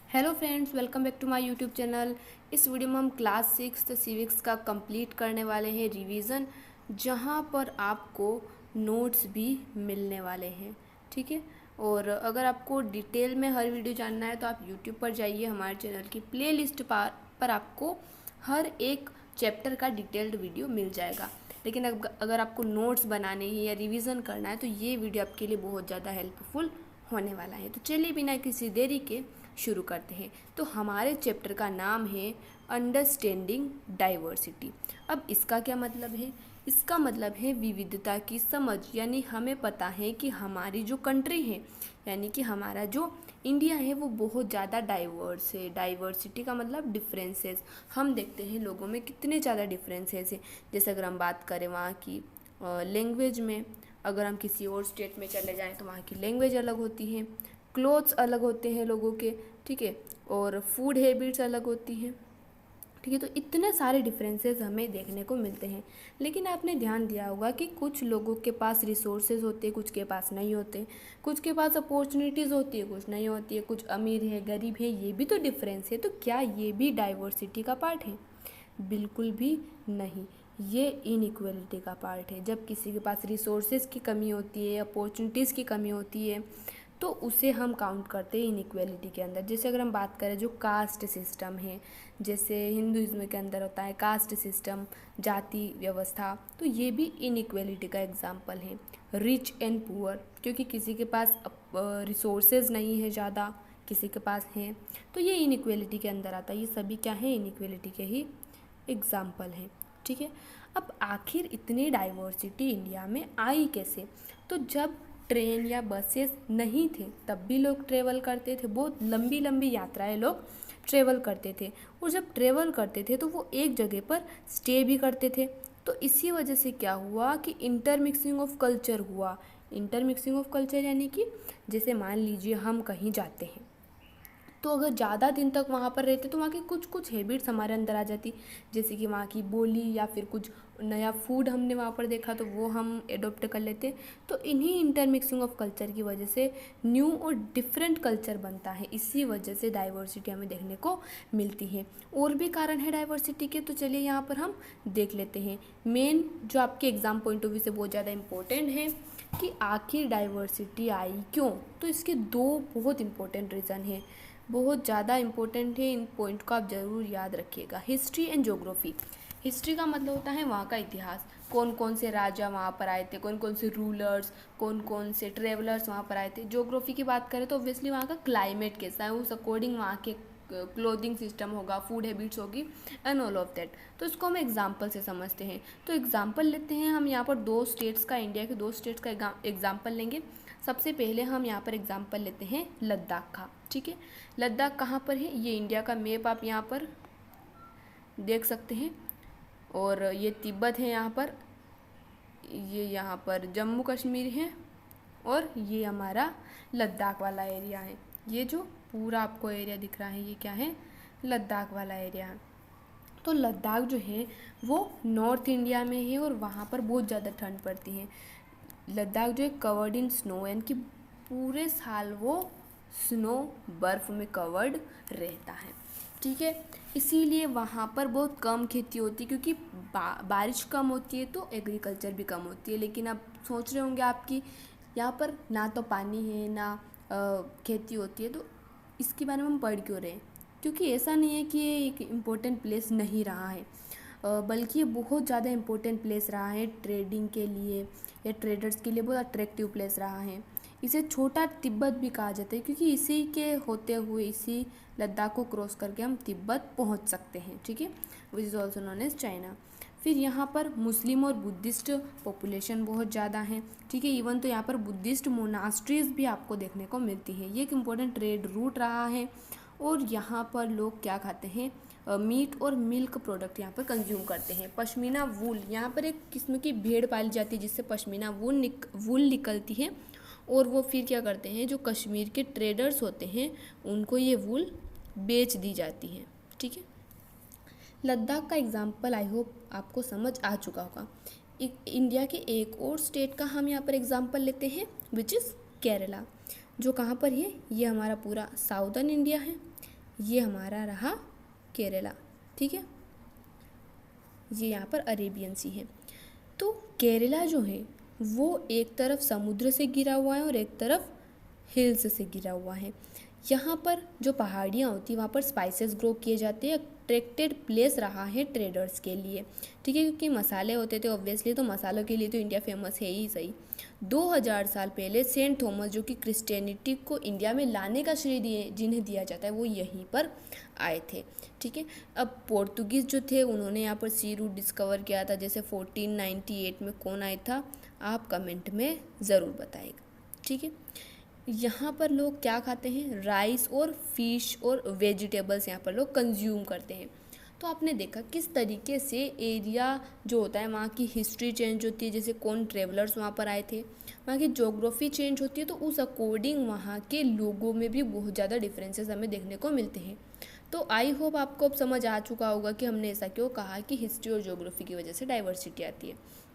Hello friends, welcome back to my YouTube channel. इस video में हम क्लास 6 सिविक्स का कंप्लीट करने वाले हैं रिवीजन, जहां पर आपको नोट्स भी मिलने वाले हैं। ठीक है। और अगर आपको डिटेल में हर वीडियो जानना है तो आप यूट्यूब पर जाइए, हमारे चैनल की प्लेलिस्ट पर आपको हर एक चैप्टर का डिटेल्ड वीडियो मिल जाएगा। लेकिन अगर आपको नोट्स बनाने हैं या रिवीजन करना है तो ये वीडियो आपके लिए बहुत ज़्यादा हेल्पफुल होने वाला है। तो चलिए बिना किसी देरी के शुरू करते हैं। तो हमारे चैप्टर का नाम है अंडरस्टैंडिंग डाइवर्सिटी। अब इसका क्या मतलब है? इसका मतलब है विविधता की समझ। यानी हमें पता है कि हमारी जो कंट्री है, यानी कि हमारा जो इंडिया है, वो बहुत ज़्यादा डाइवर्स है। डाइवर्सिटी का मतलब डिफरेंसेस। हम देखते हैं लोगों में कितने ज़्यादा डिफरेंसेस हैं। जैसे अगर हम बात करें वहाँ की लैंग्वेज में, अगर हम किसी और स्टेट में चले जाएं तो वहाँ की लैंग्वेज अलग होती है, क्लोथ्स अलग होते हैं लोगों के, ठीक है, और फूड हैबिट्स अलग होती हैं। ठीक है, तो इतने सारे डिफरेंसेस हमें देखने को मिलते हैं। लेकिन आपने ध्यान दिया होगा कि कुछ लोगों के पास रिसोर्सेज होते हैं, कुछ के पास नहीं होते, कुछ के पास अपॉर्चुनिटीज़ होती है, कुछ नहीं होती है, कुछ अमीर है, गरीब है। ये भी तो डिफरेंस है। तो क्या ये भी डाइवर्सिटी का पार्ट है? बिल्कुल भी नहीं। ये इनइक्वलिटी का पार्ट है। जब किसी के पास रिसोर्सेज की कमी होती है, अपॉर्चुनिटीज़ की कमी होती है, तो उसे हम काउंट करते हैं इनइक्वलिटी के अंदर। जैसे अगर हम बात करें जो कास्ट सिस्टम है, जैसे हिंदुइज्म के अंदर होता है कास्ट सिस्टम, जाति व्यवस्था, तो ये भी इनइक्वलिटी का एग्जाम्पल है। रिच एंड पुअर, क्योंकि किसी के पास रिसोर्सेज नहीं है ज़्यादा, किसी के पास हैं, तो ये इनइक्वलिटी के अंदर आता है। ये सभी क्या है? इनइक्वलिटी के ही एग्जाम्पल हैं। ठीक है। अब आखिर इतनी डाइवर्सिटी इंडिया में आई कैसे? तो जब ट्रेन या बसेस नहीं थे तब भी लोग ट्रेवल करते थे। बहुत लंबी लंबी यात्राएं लोग ट्रेवल करते थे, और जब ट्रेवल करते थे तो वो एक जगह पर स्टे भी करते थे। तो इसी वजह से क्या हुआ कि इंटरमिक्सिंग ऑफ कल्चर हुआ। इंटरमिक्सिंग ऑफ कल्चर यानी कि जैसे मान लीजिए हम कहीं जाते हैं, तो अगर ज़्यादा दिन तक वहाँ पर रहते तो वहाँ की कुछ कुछ हैबिट्स हमारे अंदर आ जाती। जैसे कि वहाँ की बोली या फिर कुछ नया फूड हमने वहाँ पर देखा तो वो हम एडोप्ट कर लेते। तो इन्हीं इंटरमिक्सिंग ऑफ कल्चर की वजह से न्यू और डिफरेंट कल्चर बनता है। इसी वजह से डाइवर्सिटी हमें देखने को मिलती है। और भी कारण है डाइवर्सिटी के, तो चलिए यहाँ पर हम देख लेते हैं। मेन जो आपके एग्जाम पॉइंट ऑफ व्यू से बहुत ज़्यादा इंपॉर्टेंट है कि आखिर डाइवर्सिटी आई क्यों। तो इसके दो बहुत इंपॉर्टेंट रीज़न है, बहुत ज़्यादा इम्पोर्टेंट है। इन पॉइंट को आप ज़रूर याद रखिएगा। History and geography. हिस्ट्री का मतलब होता है वहाँ का इतिहास, कौन कौन से राजा वहाँ पर आए थे, कौन कौन से रूलर्स, कौन कौन से ट्रेवलर्स वहाँ पर आए थे। ज्योग्राफी की बात करें तो ऑब्वियसली वहाँ का क्लाइमेट कैसा है, उस अकॉर्डिंग वहाँ के क्लोथिंग सिस्टम होगा, फूड हैबिट्स होगी, एंड ऑल ऑफ दैट। तो इसको हम एग्जाम्पल से समझते हैं। तो एग्जाम्पल लेते हैं हम यहाँ पर दो स्टेट्स का, इंडिया के दो स्टेट्स का एग्जाम्पल लेंगे। सबसे पहले हम यहाँ पर एग्जाम्पल लेते हैं लद्दाख का। ठीक है। लद्दाख कहाँ पर है? ये इंडिया का मैप आप यहाँ पर देख सकते हैं, और ये तिब्बत है यहाँ पर, ये यहाँ पर जम्मू कश्मीर है, और ये हमारा लद्दाख वाला एरिया है। ये जो पूरा आपको एरिया दिख रहा है ये क्या है? लद्दाख वाला एरिया है। तो लद्दाख जो है वो नॉर्थ इंडिया में है, और वहाँ पर बहुत ज़्यादा ठंड पड़ती है। लद्दाख जो है कवर्ड इन स्नो, यानी कि पूरे साल वो स्नो, बर्फ़ में कवर्ड रहता है। ठीक है। इसीलिए वहाँ पर बहुत कम खेती होती है, क्योंकि बारिश कम होती है तो एग्रीकल्चर भी कम होती है। लेकिन आप सोच रहे होंगे आपकी यहाँ पर ना तो पानी है ना खेती होती है, तो इसके बारे में हम पढ़ क्यों रहे हैं? क्योंकि ऐसा नहीं है कि ये एक इम्पोर्टेंट प्लेस नहीं रहा है, बल्कि ये बहुत ज़्यादा इम्पोर्टेंट प्लेस रहा है ट्रेडिंग के लिए या ट्रेडर्स के लिए। बहुत अट्रैक्टिव प्लेस रहा है। इसे छोटा तिब्बत भी कहा जाता है, क्योंकि इसी के होते हुए, इसी लद्दाख को क्रॉस करके हम तिब्बत पहुंच सकते हैं। ठीक है, which is also known as China. फिर यहाँ पर मुस्लिम और बुद्धिस्ट पॉपुलेशन बहुत ज़्यादा है। ठीक है। इवन तो यहाँ पर बुद्धिस्ट मोनास्ट्रीज भी आपको देखने को मिलती है। ये एक इम्पोर्टेंट ट्रेड रूट रहा है। और यहाँ पर लोग क्या खाते हैं? मीट और मिल्क प्रोडक्ट यहाँ पर कंज्यूम करते हैं। पश्मीना वूल, यहाँ पर एक किस्म की भेड़ पाली जाती है जिससे पश्मीना वूल निकलती है, और वो फिर क्या करते हैं, जो कश्मीर के ट्रेडर्स होते हैं उनको ये वूल बेच दी जाती है। ठीक है। लद्दाख का एग्जाम्पल आई होप आपको समझ आ चुका होगा। इंडिया के एक और स्टेट का हम यहाँ पर एग्जाम्पल लेते हैं, विच इज़ केरला, जो कहाँ पर है? ये हमारा पूरा साउदर्न इंडिया है। ये हमारा रहा केरला, ठीक है। ये यहाँ पर अरेबियन सी है। तो केरला जो है वो एक तरफ समुद्र से घिरा हुआ है और एक तरफ हिल्स से घिरा हुआ है। यहाँ पर जो पहाड़ियाँ होती हैं वहाँ पर स्पाइसेस ग्रो किए जाते हैं। अट्रैक्टेड प्लेस रहा है ट्रेडर्स के लिए, ठीक है, क्योंकि मसाले होते थे ऑब्वियसली, तो मसालों के लिए तो इंडिया फेमस है ही सही। 2000 साल पहले सेंट थॉमस जो कि क्रिश्चियनिटी को इंडिया में लाने का श्रेय जिन्हें दिया जाता है वो यहीं पर आए थे, ठीक है। अब पोर्तुगीज़ जो थे उन्होंने यहाँ पर सी रूट डिस्कवर किया था। जैसे 1498 में कौन आया था आप कमेंट में ज़रूर बताएगा, ठीक है। यहाँ पर लोग क्या खाते हैं, राइस और फिश और वेजिटेबल्स यहाँ पर लोग कंज्यूम करते हैं। तो आपने देखा किस तरीके से एरिया जो होता है वहाँ की हिस्ट्री चेंज होती है। जैसे कौन ट्रेवलर्स वहाँ पर आए थे, वहाँ की ज्योग्राफी चेंज होती है, तो उस अकॉर्डिंग वहाँ के लोगों में भी बहुत ज़्यादा डिफरेंसेस हमें देखने को मिलते हैं। तो आई होप आपको अब समझ आ चुका होगा कि हमने ऐसा क्यों कहा कि हिस्ट्री और ज्योग्राफी की वजह से डाइवर्सिटी आती है।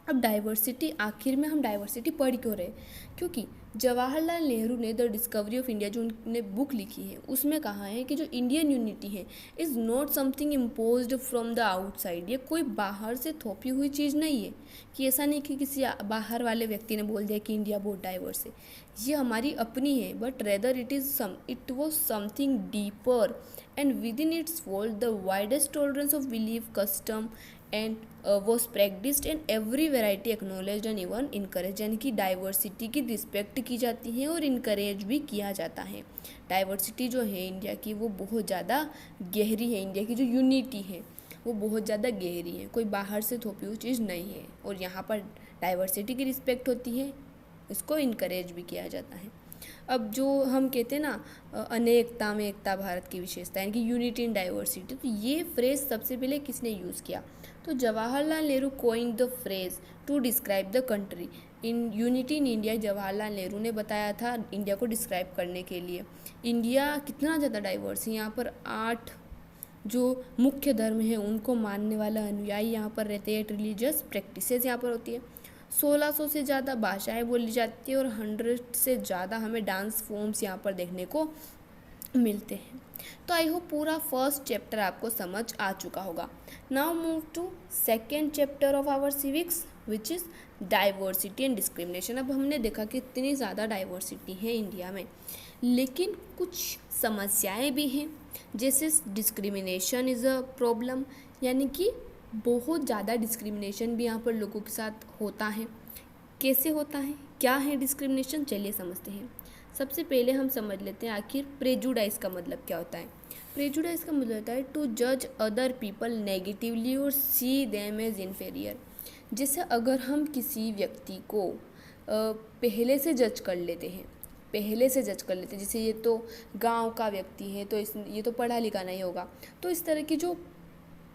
अब डाइवर्सिटी, आखिर में हम डाइवर्सिटी पढ़ क्यों रहे, क्योंकि जवाहरलाल नेहरू ने द डिस्कवरी ऑफ इंडिया जो उन्होंने बुक लिखी है उसमें कहा है कि जो इंडियन यूनिटी है is not something imposed from the outside. ये कोई बाहर से थोपी हुई चीज़ नहीं है, कि ऐसा नहीं कि किसी बाहर वाले व्यक्ति ने बोल दिया कि इंडिया बहुत डाइवर्स है, ये हमारी अपनी है, but rather it was something deeper and with in its fold the widest tolerance of belief custom and was practised and every variety acknowledge and even encourage. यानी कि डाइवर्सिटी की रिस्पेक्ट की जाती है और इनकरेज भी किया जाता है। डाइवर्सिटी जो है इंडिया की वो बहुत ज़्यादा गहरी है, इंडिया की जो यूनिटी है वो बहुत ज़्यादा गहरी है, कोई बाहर से थोपी हुई चीज़ नहीं है। और यहाँ पर डाइवर्सिटी की रिस्पेक्ट होती है, इसको इनकरेज भी किया जाता है। अब जो हम कहते हैं ना अनेकता में एकता भारत की विशेषता, यानी कि यूनिटी इन डाइवर्सिटी, तो ये फ्रेज सबसे पहले किसने यूज़ किया, तो Jawaharlal Nehru coined the phrase to describe the country in unity in India. Jawaharlal Nehru ने बताया था इंडिया को डिस्क्राइब करने के लिए। इंडिया कितना ज़्यादा डाइवर्स है, यहाँ पर 8 जो मुख्य धर्म है उनको मानने वाला अनुयायी यहाँ पर रहते हैं। रिलीजियस प्रैक्टिसेस यहाँ पर होती है। 1600 से ज़्यादा भाषाएं बोली जाती है और 100 से ज़्यादा हमें डांस फॉर्म्स यहाँ पर देखने को मिलते हैं। तो आई होप पूरा फर्स्ट चैप्टर आपको समझ आ चुका होगा। Now move to second chapter of our civics which is diversity and discrimination. अब हमने देखा कि इतनी ज़्यादा डाइवर्सिटी है इंडिया में, लेकिन कुछ समस्याएं भी हैं। जैसे डिस्क्रिमिनेशन इज़ अ प्रॉब्लम, यानी कि बहुत ज़्यादा डिस्क्रिमिनेशन भी यहाँ पर लोगों के साथ होता है। कैसे होता है, क्या है डिस्क्रिमिनेशन, चलिए समझते हैं। सबसे पहले हम समझ लेते हैं आखिर प्रेजुडाइज का मतलब क्या होता है। प्रेजुडाइज का मतलब होता है टू जज अदर पीपल नेगेटिवली और सी देम एज इन्फेरियर। जैसे अगर हम किसी व्यक्ति को पहले से जज कर लेते हैं, जैसे ये तो गांव का व्यक्ति है तो ये तो पढ़ा लिखा नहीं होगा, तो इस तरह की जो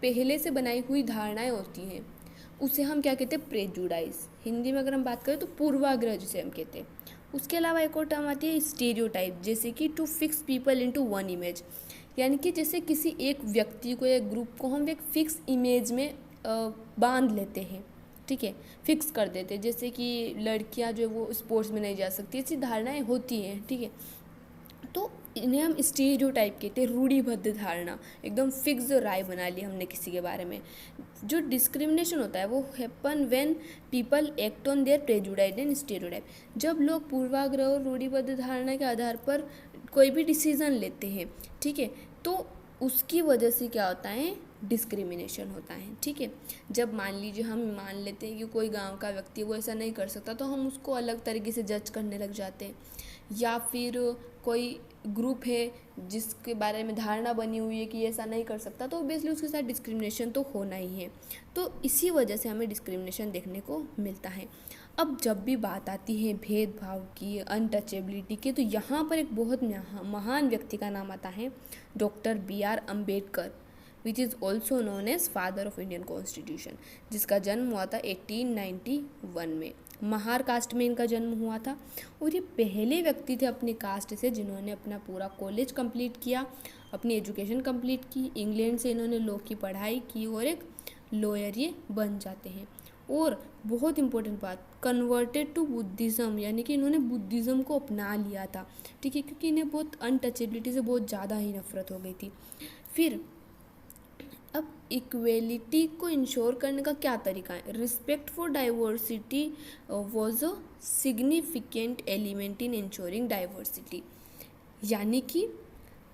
पहले से बनाई हुई धारणाएं होती हैं उसे हम क्या कहते हैं, प्रेजुडाइज। हिंदी में अगर हम बात करें तो पूर्वाग्रह जिसे हम कहते हैं। उसके अलावा एक और टर्म आती है स्टीरियोटाइप, जैसे कि to fix people into one image, यानी कि जैसे किसी एक व्यक्ति को या ग्रुप को हम एक फिक्स इमेज में बांध लेते हैं, ठीक है, फिक्स कर देते हैं। जैसे कि लड़कियां जो है वो स्पोर्ट्स में नहीं जा सकती, ऐसी धारणाएं होती हैं, ठीक है। तो इन्हें हम स्टीरियोटाइप कहते हैं, रूढ़िबद्ध धारणा, एकदम फिक्स राय बना ली हमने किसी के बारे में। जो डिस्क्रिमिनेशन होता है वो happen when people act on their prejudice and stereotype. जब लोग पूर्वाग्रह और रूढ़िबद्ध धारणा के आधार पर कोई भी डिसीजन लेते हैं, ठीक है, तो उसकी वजह से क्या होता है, डिस्क्रिमिनेशन होता है, ठीक है। जब मान लीजिए हम मान लेते हैं कि कोई गांव का व्यक्ति वो ऐसा नहीं कर सकता, तो हम उसको अलग तरीके से जज करने लग जाते हैं। या फिर कोई ग्रुप है जिसके बारे में धारणा बनी हुई है कि ऐसा नहीं कर सकता, तो ऑब्वियसली उसके साथ डिस्क्रिमिनेशन तो होना ही है। तो इसी वजह से हमें डिस्क्रिमिनेशन देखने को मिलता है। अब जब भी बात आती है भेदभाव की, अनटचेबिलिटी की, तो यहाँ पर एक बहुत महान व्यक्ति का नाम आता है, doctor BR Ambedkar, which is also known as father of Indian constitution, जिसका जन्म हुआ था 1891 में। महार कास्ट में इनका जन्म हुआ था और ये पहले व्यक्ति थे अपनी कास्ट से जिन्होंने अपना पूरा कॉलेज कंप्लीट किया, अपनी एजुकेशन कंप्लीट की। इंग्लैंड से इन्होंने लॉ की पढ़ाई की और एक लॉयर ये बन जाते हैं। और बहुत इंपॉर्टेंट बात, कन्वर्टेड टू बुद्धिज़्म, यानी कि इन्होंने बुद्धिज़्म को अपना लिया था, ठीक है, क्योंकि इन्हें बहुत अनटचेबिलिटी से बहुत ज़्यादा ही नफरत हो गई थी। फिर अब इक्वेलिटी को इंश्योर करने का क्या तरीका है? Respect for diversity was a significant element in ensuring diversity, यानी कि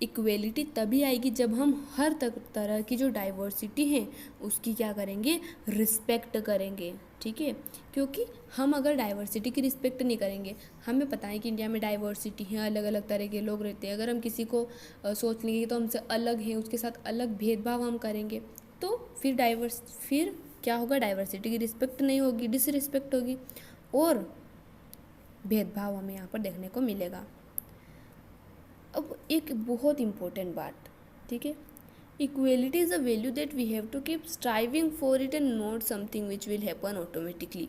इक्वेलिटी तभी आएगी जब हम हर तरह की जो डाइवर्सिटी है उसकी क्या करेंगे, रिस्पेक्ट करेंगे, ठीक है। क्योंकि हम अगर डाइवर्सिटी की रिस्पेक्ट नहीं करेंगे, हमें पता है कि इंडिया में डाइवर्सिटी है, अलग अलग तरह के लोग रहते हैं, अगर हम किसी को सोच लेंगे तो हमसे अलग है, उसके साथ अलग भेदभाव हम करेंगे, तो फिर क्या होगा, डाइवर्सिटी की रिस्पेक्ट नहीं होगी, डिसरिस्पेक्ट होगी और भेदभाव हमें यहाँ पर देखने को मिलेगा। अब एक बहुत इम्पोर्टेंट बात, ठीक है, equality is a value that we have to keep striving for it and not something which will happen automatically.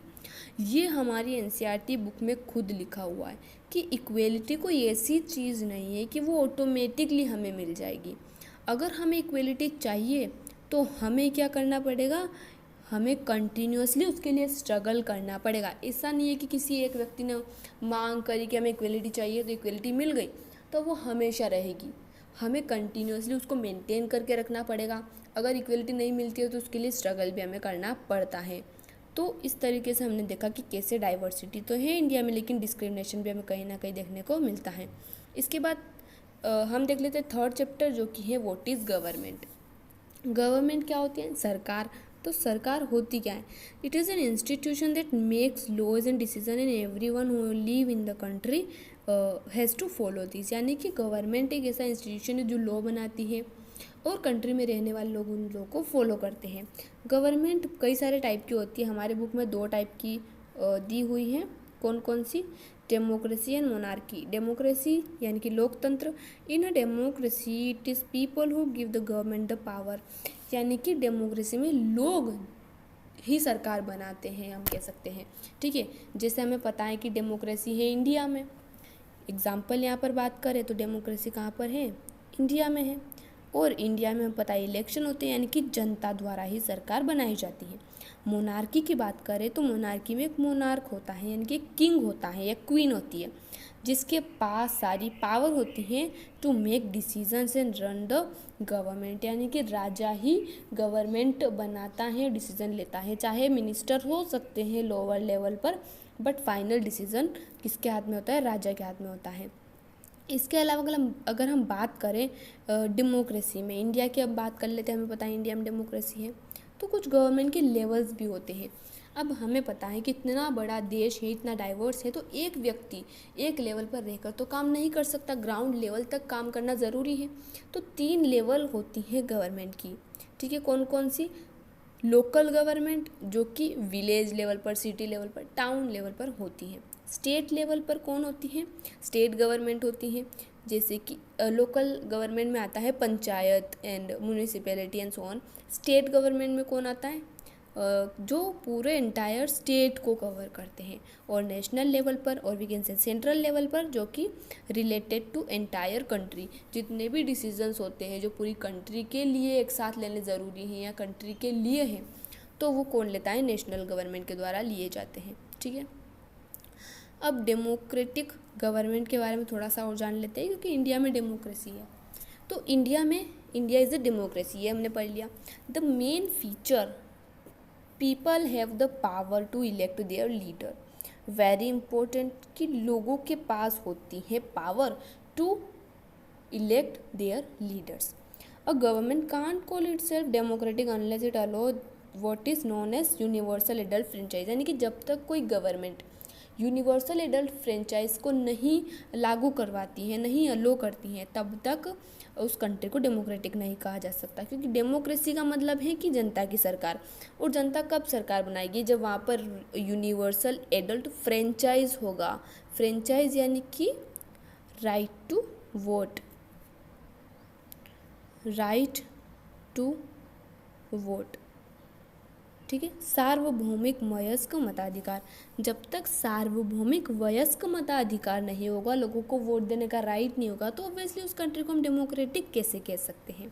ये हमारी एनसीईआरटी बुक में खुद लिखा हुआ है कि इक्वेलिटी कोई ऐसी चीज़ नहीं है कि वो ऑटोमेटिकली हमें मिल जाएगी। अगर हमें इक्वेलिटी चाहिए तो हमें क्या करना पड़ेगा, हमें कंटिन्यूसली उसके लिए स्ट्रगल करना पड़ेगा। ऐसा नहीं है कि किसी एक व्यक्ति ने मांग करी कि हमें इक्वेलिटी चाहिए तो इक्वेलिटी मिल गई तो वो हमेशा रहेगी। हमें कंटिन्यूसली उसको मेंटेन करके रखना पड़ेगा। अगर इक्वेलिटी नहीं मिलती है तो उसके लिए स्ट्रगल भी हमें करना पड़ता है। तो इस तरीके से हमने देखा कि कैसे डाइवर्सिटी तो है इंडिया में, लेकिन डिस्क्रिमिनेशन भी हमें कहीं ना कहीं देखने को मिलता है। इसके बाद हम देख लेते हैं थर्ड चैप्टर, जो कि है व्हाट इज़ गवर्नमेंट। गवर्नमेंट क्या होती है? सरकार। तो सरकार होती क्या है? It is an institution that makes laws and decision and every one who live in the country has to follow this. यानी कि गवर्नमेंट एक ऐसा इंस्टीट्यूशन है जो लॉ बनाती है और कंट्री में रहने वाले लोग उन लॉ को फॉलो करते हैं। गवर्नमेंट कई सारे टाइप की होती है, हमारे बुक में 2 टाइप की दी हुई है। कौन कौन सी? Democracy and monarchy. डेमोक्रेसी यानी कि लोकतंत्र। In a democracy it is people who give the government the power, यानी कि डेमोक्रेसी में लोग ही सरकार बनाते हैं, हम कह सकते हैं, ठीक है। जैसे हमें पता है कि डेमोक्रेसी है इंडिया में, एग्जाम्पल यहाँ पर बात करें तो डेमोक्रेसी कहाँ पर है? इंडिया में है। और इंडिया में पता है इलेक्शन होते हैं, यानी कि जनता द्वारा ही सरकार बनाई जाती है। मोनार्की की बात करें तो मोनार्की में एक मोनार्क होता है, यानी कि किंग होता है या क्वीन होती है, जिसके पास सारी पावर होती है to make decisions and run the government, यानी कि राजा ही गवर्नमेंट बनाता है, डिसीजन लेता है। चाहे मिनिस्टर हो सकते हैं लोअर लेवल पर, बट फाइनल डिसीजन किसके हाथ में होता है? राजा के हाथ में होता है। इसके अलावा अगर हम बात करें डेमोक्रेसी में, इंडिया की अब बात कर लेते हैं, हमें पता है इंडिया में डेमोक्रेसी है, तो कुछ गवर्नमेंट के लेवल्स भी होते हैं। अब हमें पता है कि इतना बड़ा देश है, इतना डाइवर्स है, तो एक व्यक्ति एक लेवल पर रहकर तो काम नहीं कर सकता, ग्राउंड लेवल तक काम करना ज़रूरी है। तो 3 लेवल होती है गवर्नमेंट की, ठीक है। कौन कौन सी? लोकल गवर्नमेंट, जो कि विलेज लेवल पर, सिटी लेवल पर, टाउन लेवल पर होती है। स्टेट लेवल पर कौन होती है? स्टेट गवर्नमेंट होती है। जैसे कि लोकल गवर्नमेंट में आता है panchayat and municipality and so on. State government में कौन आता है? जो पूरे एंटायर स्टेट को कवर करते हैं। और नेशनल लेवल पर, और we can say central level पर, जो कि रिलेटेड टू एंटायर कंट्री, जितने भी डिसीजंस होते हैं जो पूरी कंट्री के लिए एक साथ लेने ज़रूरी हैं या कंट्री के लिए हैं, तो वो कौन लेता है? नेशनल गवर्नमेंट के द्वारा लिए जाते हैं, ठीक है। अब डेमोक्रेटिक गवर्नमेंट के बारे में थोड़ा सा और जान लेते हैं, क्योंकि इंडिया में डेमोक्रेसी है। तो इंडिया इज़ अ डेमोक्रेसी, ये हमने पढ़ लिया। The main feature, people have the power to elect their leader. Very important कि लोगों के पास होती है power to elect their leaders. A government can't call itself democratic unless it allow what is known as universal adult franchise, यानी कि जब तक कोई गवर्नमेंट यूनिवर्सल एडल्ट फ्रेंचाइज को नहीं लागू करवाती है, नहीं अलो करती हैं, तब तक उस कंट्री को डेमोक्रेटिक नहीं कहा जा सकता। क्योंकि डेमोक्रेसी का मतलब है कि जनता की सरकार, और जनता कब सरकार बनाएगी? जब वहाँ पर यूनिवर्सल एडल्ट फ्रेंचाइज होगा। फ्रेंचाइज यानी कि right to vote, right to vote, ठीक है। सार्वभौमिक वयस्क मताधिकार, जब तक सार्वभौमिक वयस्क मताधिकार नहीं होगा, लोगों को वोट देने का राइट नहीं होगा, तो ऑब्वियसली उस कंट्री को हम डेमोक्रेटिक कैसे कह सकते हैं।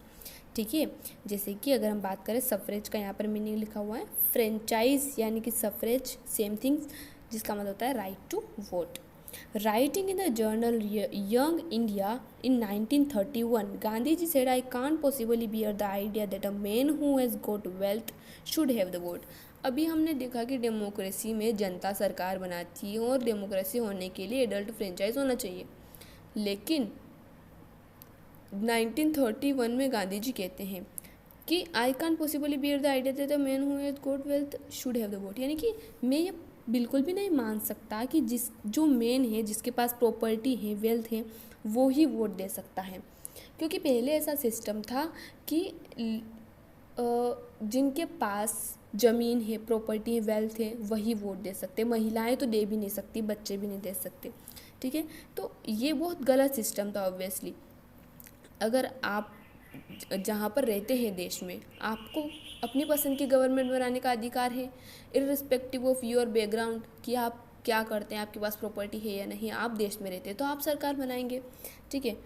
ठीक है। जैसे कि अगर हम बात करें सफरेज का, यहाँ पर मीनिंग लिखा हुआ है फ्रेंचाइज यानी कि सफरेज सेम थिंग्स, जिसका मतलब होता है right to vote. Writing in the journal Young India in 1931, Gandhiji said, "I can't possibly bear the idea that a man who has got wealth should have the vote." अभी हमने देखा कि democracy में जनता सरकार बनाती है और डेमोक्रेसी होने के लिए एडल्ट फ्रेंचाइज होना चाहिए, लेकिन 1931 में गांधी जी कहते हैं कि I can't possibly bear the idea that a man who has got wealth should have the vote, यानी कि मैं ये बिल्कुल भी नहीं मान सकता कि जो मेन है, जिसके पास प्रॉपर्टी है, वेल्थ है, वो ही वोट दे सकता है। क्योंकि पहले ऐसा सिस्टम था कि जिनके पास ज़मीन है, प्रॉपर्टी है, वेल्थ है, वही वोट दे सकते। महिलाएं तो दे भी नहीं सकती, बच्चे भी नहीं दे सकते। ठीक है। तो ये बहुत गलत सिस्टम था ऑब्वियसली। अगर आप जहाँ पर रहते हैं देश में, आपको अपनी पसंद की गवर्नमेंट बनाने का अधिकार है, इररिस्पेक्टिव ऑफ योर बैकग्राउंड, कि आप क्या करते हैं, आपके पास प्रॉपर्टी है या नहीं, आप देश में रहते हैं तो आप सरकार बनाएंगे। ठीक है।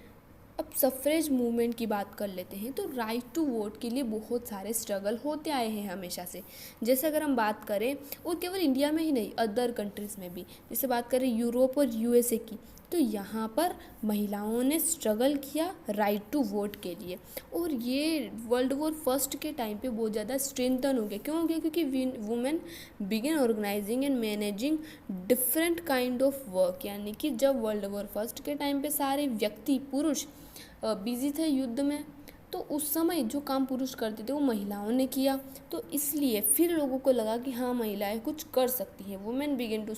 अब सफ्रेज मूवमेंट की बात कर लेते हैं। तो राइट टू वोट के लिए बहुत सारे स्ट्रगल होते आए हैं हमेशा से। जैसे अगर हम बात करें, और केवल इंडिया में ही नहीं, अदर कंट्रीज़ में भी, जैसे बात करें यूरोप और यूएसए की, तो यहाँ पर महिलाओं ने स्ट्रगल किया राइट टू वोट के लिए, और ये वर्ल्ड वॉर फर्स्ट के टाइम पे बहुत ज़्यादा स्ट्रेंथन हो गया। क्यों हो गया? क्योंकि women begin organizing and managing different kind of work, यानी कि जब वर्ल्ड वॉर फर्स्ट के टाइम पे सारे व्यक्ति, पुरुष बिजी थे युद्ध में, तो उस समय जो काम पुरुष करते थे वो महिलाओं ने किया। तो इसलिए फिर लोगों को लगा कि हाँ, महिलाएं कुछ कर सकती हैं। Women begin to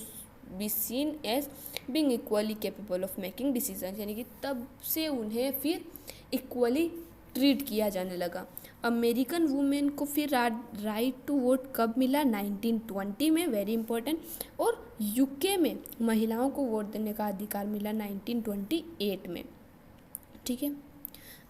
be seen as being equally capable of making decision, यानी कि तब से उन्हें फिर इक्वली ट्रीट किया जाने लगा। अमेरिकन वुमेन को फिर राइट टू वोट कब मिला? 1920 में, वेरी इंपॉर्टेंट। और यूके में महिलाओं को वोट देने का अधिकार मिला 1928 में। ठीक है।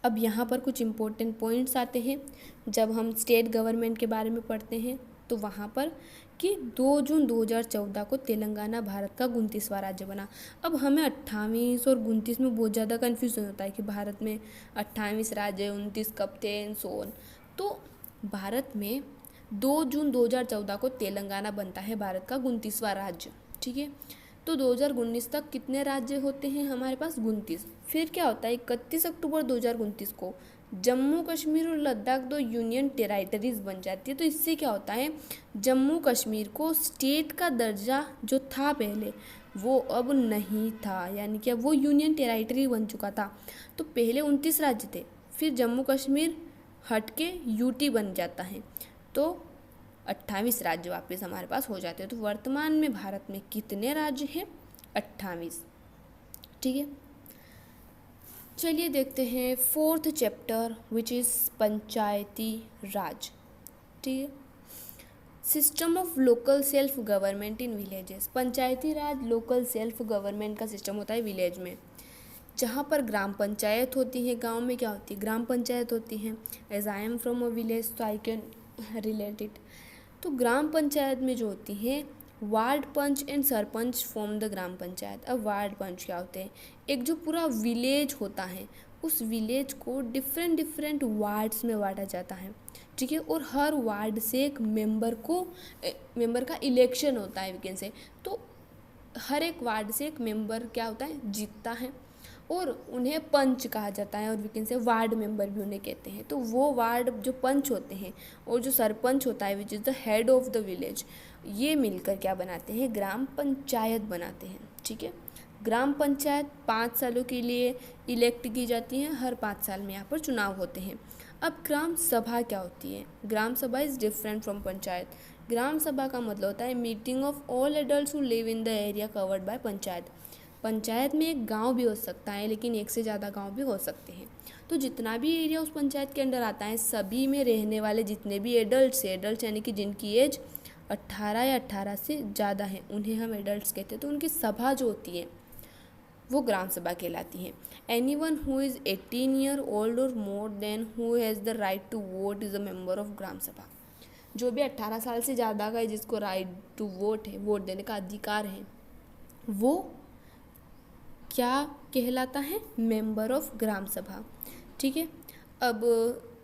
अब यहाँ पर कुछ इम्पोर्टेंट पॉइंट्स आते हैं। जब हम स्टेट गवर्नमेंट के बारे में पढ़ते हैं तो वहाँ पर कि 2 जून 2014 को तेलंगाना भारत का 29वां राज्य बना। अब हमें 28 और 29 में बहुत ज़्यादा कन्फ्यूजन होता है कि भारत में 28 राज्य, 29 कब थे, एंड सो ऑन। तो भारत में 2 जून 2014 को तेलंगाना बनता है भारत का 29वां राज्य। ठीक है। तो 2019 तक कितने राज्य होते हैं हमारे पास? 29। फिर क्या होता है? 31 अक्टूबर 2029 को जम्मू कश्मीर और लद्दाख 2 यूनियन टेरिटरीज बन जाती है। तो इससे क्या होता है? जम्मू कश्मीर को स्टेट का दर्जा जो था पहले, वो अब नहीं था, यानी कि अब वो यूनियन टेरिटरी बन चुका था। तो पहले 29 राज्य थे, फिर जम्मू कश्मीर हट के यूटी बन जाता है, तो 28 राज्य वापस हमारे पास हो जाते हैं। तो वर्तमान में भारत में कितने राज्य हैं? 28। ठीक है। चलिए देखते हैं 4th चैप्टर, विच इज़ पंचायती राज। ठीक है। System of local self government in villages. Panchayati Raj local self government का सिस्टम होता है विलेज में, जहाँ पर ग्राम पंचायत होती है। गांव में क्या होती है? ग्राम पंचायत होती है। As I am from a village तो आई कैन रिलेट इट। तो ग्राम पंचायत में जो होती है, ward panch and sarpanch form the gram panchayat. अब वार्ड पंच क्या होते हैं? एक जो पूरा विलेज होता है, उस विलेज को डिफरेंट वार्ड्स में बांटा जाता है। ठीक है। और हर वार्ड से एक मेंबर का इलेक्शन होता है, वीकेंड से। तो हर एक वार्ड से एक मेंबर क्या होता है? जीतता है, और उन्हें पंच कहा जाता है, और वीकेंड से वार्ड मेंबर भी उन्हें कहते हैं। तो वो वार्ड जो पंच होते हैं और जो सरपंच होता है, which is the head of the village, ये मिलकर क्या बनाते हैं? ग्राम पंचायत बनाते हैं। ठीक है। ग्राम पंचायत 5 सालों के लिए इलेक्ट की जाती हैं। हर 5 साल में यहाँ पर चुनाव होते हैं। अब ग्राम सभा क्या होती है? ग्राम सभा इज़ डिफरेंट फ्रॉम पंचायत। ग्राम सभा का मतलब होता है meeting of all adults who live in the area covered by panchayat. Panchayat में एक गांव भी हो सकता है, लेकिन एक से ज़्यादा गांव भी हो सकते हैं। तो जितना भी एरिया उस पंचायत के अंडर आता है, सभी में रहने वाले जितने भी एडल्ट्स यानी कि जिनकी एज 18 या 18 से ज़्यादा है, उन्हें हम एडल्ट्स कहते हैं। तो उनकी सभा जो होती है वो ग्राम सभा कहलाती है। Anyone who is 18 year old और more than who has the right to vote is a member of gram sabha. जो भी 18 साल से ज़्यादा का है, जिसको राइट टू वोट है, वोट देने का अधिकार है, वो क्या कहलाता है? मेंबर ऑफ ग्राम सभा। ठीक है। अब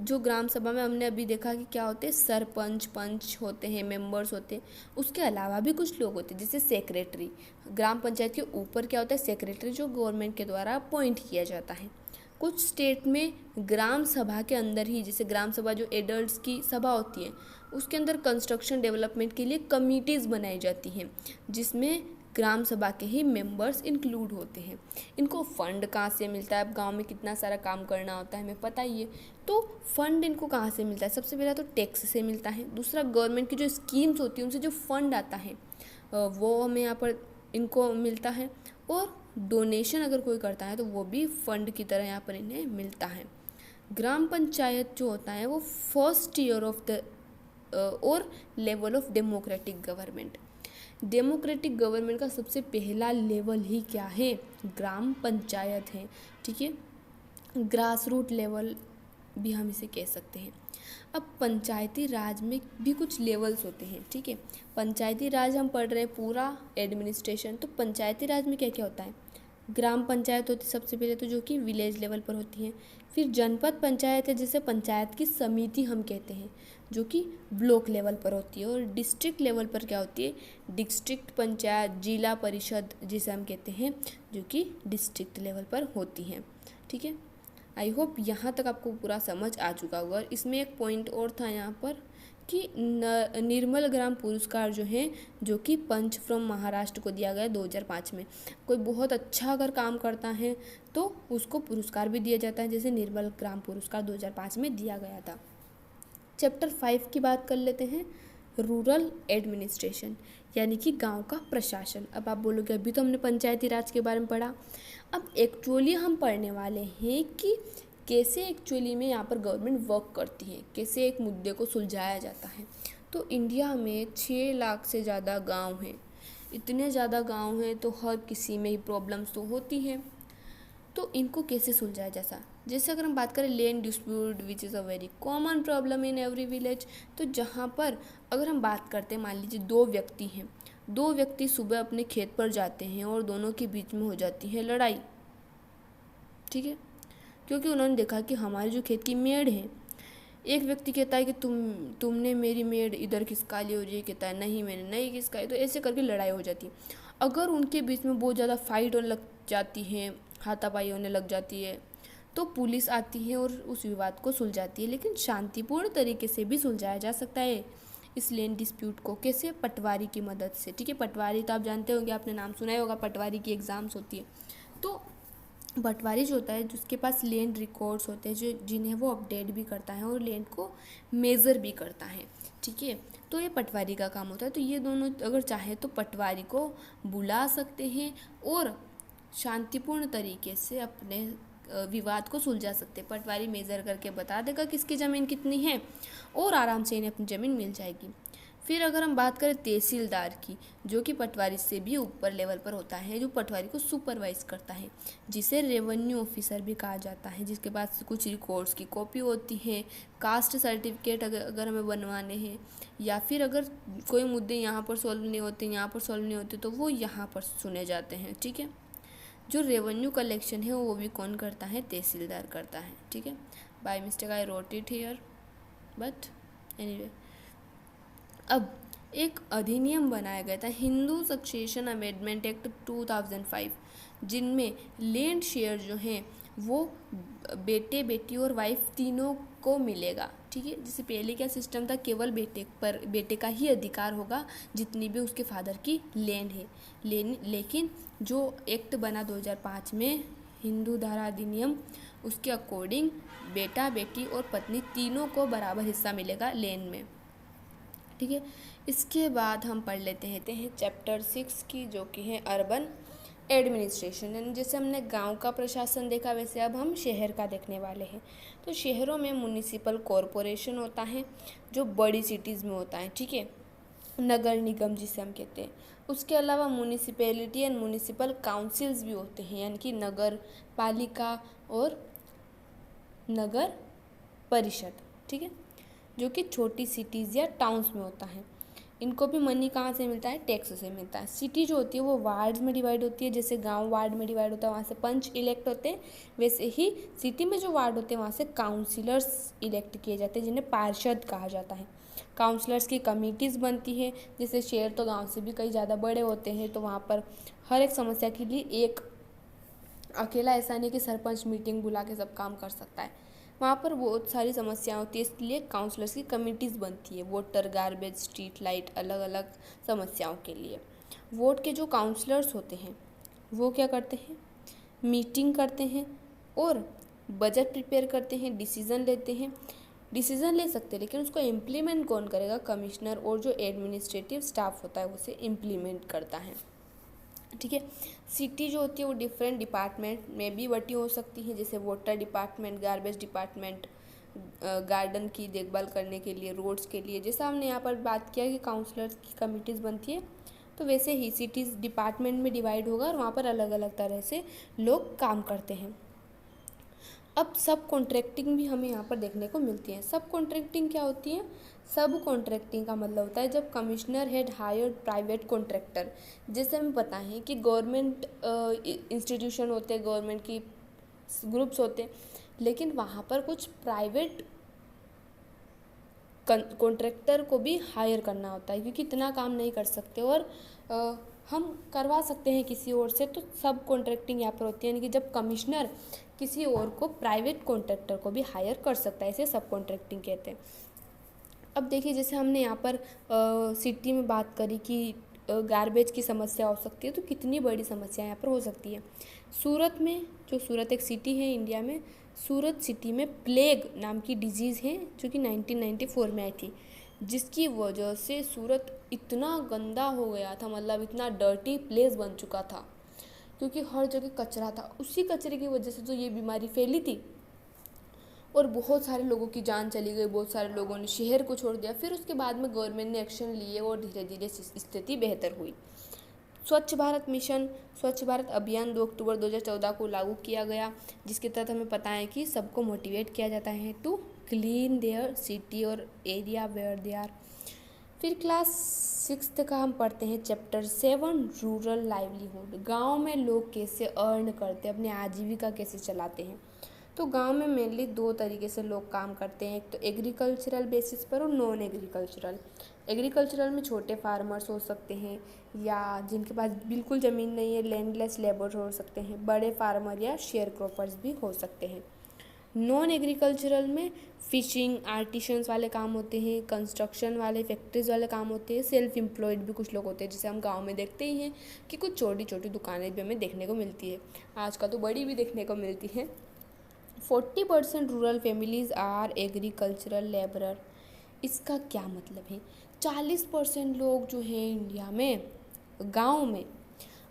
जो ग्राम सभा में हमने अभी देखा कि क्या होते हैं, सरपंच, पंच होते हैं, मेंबर्स होते हैं, उसके अलावा भी कुछ लोग होते हैं जैसे सेक्रेटरी। ग्राम पंचायत के ऊपर क्या होता है? सेक्रेटरी, जो गवर्नमेंट के द्वारा अपॉइंट किया जाता है। कुछ स्टेट में ग्राम सभा के अंदर ही, जैसे ग्राम सभा जो एडल्ट्स की सभा होती है, उसके अंदर कंस्ट्रक्शन डेवलपमेंट के लिए कमिटीज़ बनाई जाती हैं, जिसमें ग्राम सभा के ही मेंबर्स इंक्लूड होते हैं। इनको फंड कहाँ से मिलता है? अब गांव में कितना सारा काम करना होता है, हमें पता ही है। तो फंड इनको कहाँ से मिलता है? सबसे पहला तो टैक्स से मिलता है। दूसरा, गवर्नमेंट की जो स्कीम्स होती है उनसे जो फंड आता है वो हमें यहाँ पर इनको मिलता है। और डोनेशन अगर कोई करता है तो वो भी फंड की तरह यहाँ पर इन्हें मिलता है। ग्राम पंचायत जो होता है वो फर्स्ट ईयर ऑफ द और level of democratic government. Democratic government का सबसे पहला लेवल ही क्या है? ग्राम पंचायत है। ठीक है। ग्रास रूट लेवल भी हम इसे कह सकते हैं। अब पंचायती राज में भी कुछ लेवल्स होते हैं। ठीक है। पंचायती राज हम पढ़ रहे हैं पूरा एडमिनिस्ट्रेशन, तो पंचायती राज में क्या क्या होता है? ग्राम पंचायत होती है सबसे पहले तो, जो कि विलेज लेवल पर होती है। फिर जनपद पंचायत है, जिसे पंचायत की समिति हम कहते हैं, जो कि ब्लॉक लेवल पर होती है। और डिस्ट्रिक्ट लेवल पर क्या होती है? डिस्ट्रिक्ट पंचायत, जिला परिषद जिसे हम कहते हैं, जो कि डिस्ट्रिक्ट लेवल पर होती हैं। ठीक है। आई होप यहाँ तक आपको पूरा समझ आ चुका होगा। और इसमें एक पॉइंट और था यहाँ पर कि निर्मल ग्राम पुरस्कार जो है, जो कि पंच फ्रॉम महाराष्ट्र को दिया गया 2005 में। कोई बहुत अच्छा अगर काम करता है तो उसको पुरस्कार भी दिया जाता है, जैसे निर्मल ग्राम पुरस्कार 2005 में दिया गया था। चैप्टर 5 की बात कर लेते हैं, रूरल एडमिनिस्ट्रेशन, यानी कि गांव का प्रशासन। अब आप बोलोगे अभी तो हमने पंचायती राज के बारे में पढ़ा, अब एक्चुअली हम पढ़ने वाले हैं कि कैसे एक्चुअली में यहाँ पर गवर्नमेंट वर्क करती है, कैसे एक मुद्दे को सुलझाया जाता है। तो इंडिया में 6 लाख से ज़्यादा गांव हैं। इतने ज़्यादा गांव हैं तो हर किसी में ही प्रॉब्लम्स तो होती हैं। तो इनको कैसे सुलझाया जाता? जैसे अगर हम बात करें land dispute, which is a very common problem in every village. तो जहाँ पर अगर हम बात करते हैं, मान लीजिए 2 व्यक्ति हैं, 2 व्यक्ति सुबह अपने खेत पर जाते हैं और दोनों के बीच में हो जाती है लड़ाई। ठीक है। क्योंकि उन्होंने देखा कि हमारी जो खेत की मेड़ है, एक व्यक्ति कहता है कि तुमने मेरी मेड़ इधर खिसका ली, और ये कहता है नहीं मैंने नहीं खिसकाई। तो ऐसे करके लड़ाई हो जाती है। अगर उनके बीच में बहुत ज़्यादा फाइट होने लग जाती है, हाथापाई होने लग जाती है, तो पुलिस आती है और उस विवाद को सुलझाती है। लेकिन शांतिपूर्ण तरीके से भी सुलझाया जा सकता है इस लैंड डिस्प्यूट को। कैसे? पटवारी की मदद से। ठीक है। पटवारी तो आप जानते होंगे, आपने नाम सुना ही होगा, पटवारी की एग्ज़ाम्स होती है। तो पटवारी जो होता है, जिसके पास लैंड रिकॉर्ड्स होते हैं, जो जिन्हें वो अपडेट भी करता है और लैंड को मेज़र भी करता है। ठीक है। तो ये पटवारी का काम होता है। तो ये दोनों अगर चाहे तो पटवारी को बुला सकते हैं और शांतिपूर्ण तरीके से अपने विवाद को सुलझा सकते हैं। पटवारी मेज़र करके बता देगा किसकी ज़मीन कितनी है और आराम से इन्हें अपनी ज़मीन मिल जाएगी। फिर अगर हम बात करें तहसीलदार की, जो कि पटवारी से भी ऊपर लेवल पर होता है, जो पटवारी को सुपरवाइज करता है, जिसे रेवेन्यू ऑफिसर भी कहा जाता है, जिसके पास कुछ रिकॉर्ड्स की कॉपी होती है, कास्ट सर्टिफिकेट अगर हमें बनवाने हैं, या फिर अगर कोई मुद्दे यहाँ पर सॉल्व नहीं होते, यहाँ पर सॉल्व नहीं होते, तो वो यहाँ पर सुने जाते हैं। ठीक है। जो रेवेन्यू कलेक्शन है वो भी कौन करता है? तहसीलदार करता है। ठीक है। By mistake I wrote it here, but anyway. अब एक अधिनियम बनाया गया था, हिंदू सक्सेशन अमेंडमेंट एक्ट 2005, जिनमें लैंड शेयर जो हैं वो बेटे, बेटी और वाइफ तीनों को मिलेगा। ठीक है। जैसे पहले क्या सिस्टम था, केवल बेटे का ही अधिकार होगा जितनी भी उसके फादर की लैंड है। लेकिन जो एक्ट बना 2005 में, हिंदू धारा अधिनियम, उसके अकॉर्डिंग बेटा, बेटी और पत्नी तीनों को बराबर हिस्सा मिलेगा लैंड में। ठीक है। इसके बाद हम पढ़ लेते हैं चैप्टर 6 की, जो कि है अर्बन एडमिनिस्ट्रेशन। यानी जैसे हमने गांव का प्रशासन देखा, वैसे अब हम शहर का देखने वाले हैं। तो शहरों में म्युनिसिपल कॉरपोरेशन होता है, जो बड़ी सिटीज़ में होता है। ठीक है। नगर निगम जिसे हम कहते हैं। उसके अलावा म्युनिसिपैलिटी एंड म्युनिसिपल काउंसिल्स भी होते हैं, यानी कि नगर पालिका और नगर परिषद। ठीक है। जो कि छोटी सिटीज़ या टाउन्स में होता है। इनको भी मनी कहाँ से मिलता है? टैक्स से मिलता है। सिटी जो होती है वो वार्ड्स में डिवाइड होती है, जैसे गांव वार्ड में डिवाइड होता है, वहाँ से पंच इलेक्ट होते हैं। वैसे ही सिटी में जो वार्ड होते हैं वहाँ से काउंसिलर्स इलेक्ट किए जाते हैं, जिन्हें पार्षद कहा जाता है। काउंसलर्स की कमिटीज़ बनती है। जैसे शहर तो गाँव से भी कई ज़्यादा बड़े होते हैं, तो वहाँ पर हर एक समस्या के लिए एक अकेला ऐसा नहीं कि सरपंच मीटिंग बुला के सब काम कर सकता है। वहाँ पर बहुत सारी समस्याएं होती है, इसलिए काउंसलर्स की कमिटीज़ बनती है। वाटर, गार्बेज, स्ट्रीट लाइट, अलग अलग समस्याओं के लिए। वोट के जो काउंसलर्स होते हैं वो क्या करते हैं? मीटिंग करते हैं और बजट प्रिपेयर करते हैं, डिसीज़न लेते हैं। डिसीज़न ले सकते हैं, लेकिन उसको इम्प्लीमेंट कौन करेगा? कमिश्नर और जो एडमिनिस्ट्रेटिव स्टाफ होता है उसे इम्प्लीमेंट करता है। ठीक है। सिटी जो होती है वो डिफरेंट डिपार्टमेंट में भी बटी हो सकती है, जैसे water department, garbage department, garden की देखभाल करने के लिए, रोड्स के लिए। जैसा हमने यहाँ पर बात किया कि काउंसलर्स की कमिटीज़ बनती है, तो वैसे ही सिटीज़ डिपार्टमेंट में डिवाइड होगा और वहाँ पर अलग अलग तरह से लोग काम करते हैं। अब सब कॉन्ट्रैक्टिंग भी हमें यहाँ पर देखने को मिलती है। सब कॉन्ट्रैक्टिंग क्या होती है? सब कॉन्ट्रैक्टिंग का मतलब होता है जब commissioner head hired private contractor. जैसे हमें पता है कि गवर्नमेंट इंस्टीट्यूशन होते हैं, गवर्नमेंट की ग्रुप्स होते हैं, लेकिन वहाँ पर कुछ प्राइवेट कॉन्ट्रैक्टर को भी हायर करना होता है, क्योंकि इतना काम नहीं कर सकते और हम करवा सकते हैं किसी और से। तो सब कॉन्ट्रैक्टिंग यहाँ पर होती है, यानी कि जब कमिश्नर किसी और को प्राइवेट कॉन्ट्रैक्टर को भी हायर कर सकता है, इसे सब कॉन्ट्रैक्टिंग कहते हैं। अब देखिए, जैसे हमने यहाँ पर सिटी में बात करी कि गार्बेज की समस्या हो सकती है, तो कितनी बड़ी समस्या यहाँ पर हो सकती है। सूरत में, जो सूरत एक सिटी है इंडिया में, सूरत सिटी में प्लेग नाम की डिजीज़ है जो कि 1994 में आई थी, जिसकी वजह से सूरत इतना गंदा हो गया था, मतलब इतना डर्टी प्लेस बन चुका था, क्योंकि हर जगह कचरा था। उसी कचरे की वजह से तो ये बीमारी फैली थी और बहुत सारे लोगों की जान चली गई, बहुत सारे लोगों ने शहर को छोड़ दिया। फिर उसके बाद में गवर्नमेंट ने एक्शन लिए और धीरे धीरे स्थिति बेहतर हुई। स्वच्छ भारत मिशन, स्वच्छ भारत अभियान 2 अक्टूबर 2014 को लागू किया गया, जिसके तहत हमें पता है कि सबको मोटिवेट किया जाता है टू क्लीन देयर सिटी और एरिया वेयर दे आर। फिर क्लास 6 का हम पढ़ते हैं चैप्टर 7 रूरल लाइवलीहुड। गांव में लोग कैसे अर्न करते हैं, अपनी आजीविका कैसे चलाते हैं। तो गांव में मेनली 2 तरीके से लोग काम करते हैं, एक तो एग्रीकल्चरल बेसिस पर और नॉन एग्रीकल्चरल। एग्रीकल्चरल में छोटे फार्मर्स हो सकते हैं या जिनके पास बिल्कुल ज़मीन नहीं है, लैंडलेस लेबर हो सकते हैं। बड़े फार्मर या शेयर क्रॉपर्स भी हो सकते हैं। नॉन एग्रीकल्चरल में फिशिंग, आर्टिशंस वाले काम होते हैं, कंस्ट्रक्शन वाले, फैक्ट्रीज वाले काम होते हैं, सेल्फ एम्प्लॉयड भी कुछ लोग होते हैं, जैसे हम गांव में देखते ही हैं कि कुछ छोटी छोटी दुकानें भी हमें देखने को मिलती है, आजकल तो बड़ी भी देखने को मिलती है। 40% rural families are agricultural labourer. इसका क्या मतलब है? 40% लोग जो हैं इंडिया में, गांव में,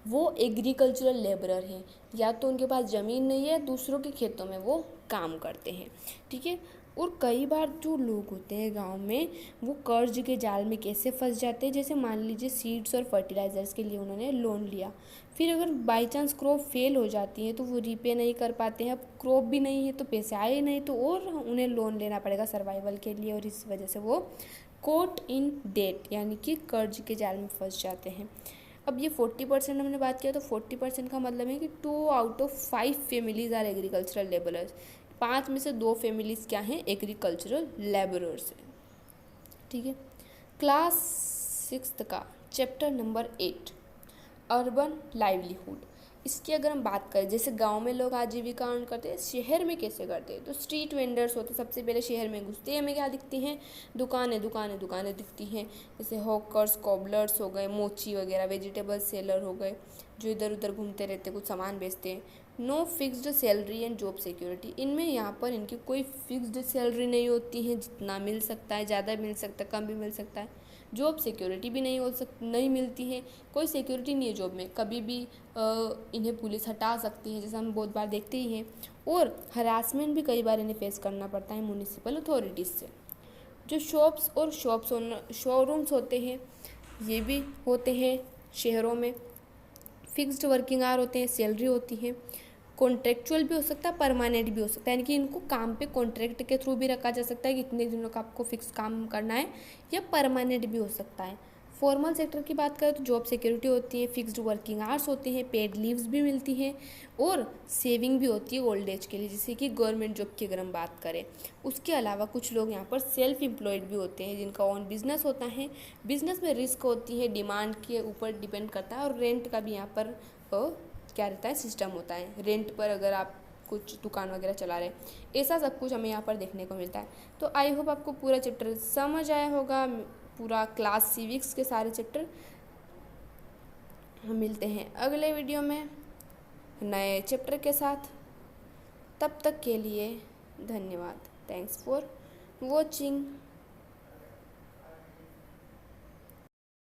वो एग्रीकल्चरल लेबरर हैं, या तो उनके पास ज़मीन नहीं है, दूसरों के खेतों में वो काम करते हैं। ठीक है। और कई बार जो लोग होते हैं गांव में, वो कर्ज के जाल में कैसे फंस जाते हैं, जैसे मान लीजिए सीड्स और फर्टिलाइज़र्स के लिए उन्होंने लोन लिया, फिर अगर बाई चांस क्रॉप फेल हो जाती है तो वो रीपे नहीं कर पाते हैं। अब क्रॉप भी नहीं है तो पैसे आए नहीं, तो और उन्हें लोन लेना पड़ेगा सर्वाइवल के लिए, और इस वजह से वो कोट इन डेट यानी कि कर्ज के जाल में फंस जाते हैं। अब ये 40% हमने बात किया, तो 40% का मतलब है कि 2 out of 5 families are agricultural labourers. 5 में से 2 फैमिलीज़ क्या हैं? एग्रीकल्चरल लेबरर्स हैं। ठीक है। क्लास 6 का चैप्टर नंबर 8 अर्बन लाइवलीहुड। इसकी अगर हम बात करें, जैसे गांव में लोग आजीविका अर्न करते हैं, शहर में कैसे करते हैं? तो स्ट्रीट वेंडर्स होते हैं। सबसे पहले शहर में घुसते हैं, हमें क्या दिखती हैं? दुकानें दुकानें दुकानें दिखती हैं, जैसे हॉकर्स, कॉबलर्स हो गए, मोची वगैरह, वेजिटेबल सेलर हो गए, जो इधर उधर घूमते रहते हैं, कुछ सामान बेचते हैं। No fixed salary and job security. इनमें यहाँ पर इनकी कोई फिक्स्ड सैलरी नहीं होती है, जितना मिल सकता है, ज़्यादा मिल सकता है, कम भी मिल सकता है। जॉब सिक्योरिटी भी नहीं मिलती है, कोई सिक्योरिटी नहीं है जॉब में, कभी भी इन्हें पुलिस हटा सकती है, जैसा हम बहुत बार देखते ही हैं। और हरासमेंट भी कई बार इन्हें फेस करना पड़ता है म्यूनिसिपल अथॉरिटीज़ से। जो शॉप्स और शोरूम्स होते हैं, ये भी होते हैं शहरों में। फिक्स्ड वर्किंग आवर होते हैं, सैलरी होती है। कॉन्ट्रेक्चुअल भी हो सकता है, परमानेंट भी हो सकता है, यानी कि इनको काम पे कॉन्ट्रैक्ट के थ्रू भी रखा जा सकता है कि इतने दिनों का आपको फिक्स काम करना है, या परमानेंट भी हो सकता है। फॉर्मल सेक्टर की बात करें तो जॉब सिक्योरिटी होती है, फिक्स्ड वर्किंग आवर्स होते हैं, पेड लीव्स भी मिलती हैं और सेविंग भी होती है ओल्ड एज के लिए, जैसे कि गवर्नमेंट जॉब की अगर हम बात करें। उसके अलावा कुछ लोग यहाँ पर सेल्फ एम्प्लॉयड भी होते हैं जिनका ओन बिजनेस होता है। बिजनेस में रिस्क होती है, डिमांड के ऊपर डिपेंड करता है, और रेंट का भी यहाँ पर क्या रहता है, सिस्टम होता है। रेंट पर अगर आप कुछ दुकान वगैरह चला रहे, ऐसा सब कुछ हमें यहाँ पर देखने को मिलता है। तो आई होप आपको पूरा चैप्टर समझ आया होगा, पूरा क्लास सिविक्स के सारे चैप्टर। हम मिलते हैं अगले वीडियो में नए चैप्टर के साथ। तब तक के लिए धन्यवाद। Thanks for watching.